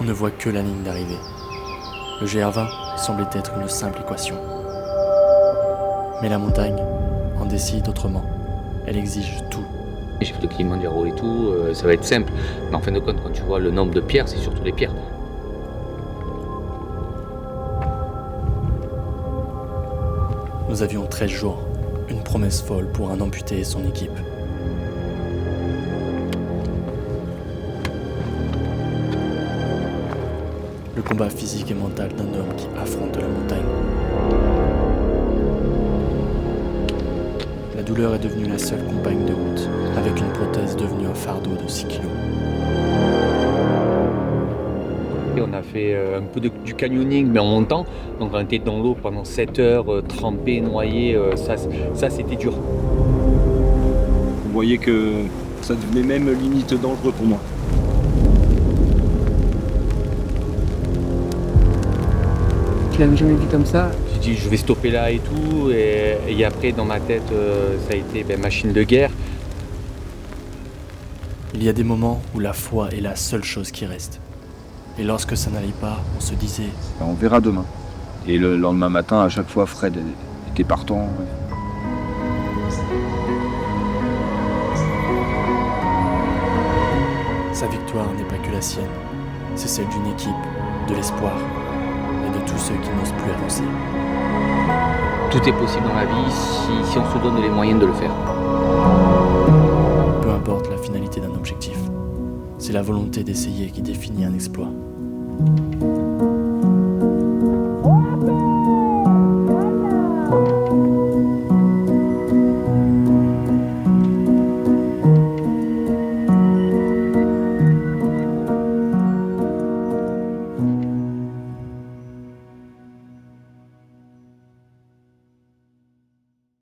On ne voit que la ligne d'arrivée. Le GR20 semblait être une simple équation. Mais la montagne en décide autrement. Elle exige tout. J'ai fait le Kilimanjaro et tout, ça va être simple. Mais en fin de compte, quand tu vois le nombre de pierres, c'est surtout les pierres. Nous avions 13 jours, une promesse folle pour un amputé et son équipe. Le combat physique et mental d'un homme qui affronte la montagne. La douleur est devenue la seule compagne de route, avec une prothèse devenue un fardeau de 6 kilos. Et on a fait un peu du canyoning, mais en montant. Donc on était dans l'eau pendant 7 heures, trempé, noyé, ça c'était dur. On voyait que ça devenait même limite dangereux pour moi. Je l'avais jamais vu comme ça. J'ai dit je vais stopper là et tout, et après dans ma tête ça a été machine de guerre. Il y a des moments où la foi est la seule chose qui reste. Et lorsque ça n'allait pas, on se disait « On verra demain ». Et le lendemain matin, à chaque fois, Fred était partant. sa victoire n'est pas que la sienne, c'est celle d'une équipe, de l'espoir et de tous ceux qui n'osent plus avancer. Tout est possible dans la vie si on se donne les moyens de le faire. Peu importe la finalité d'un objectif, c'est la volonté d'essayer qui définit un exploit.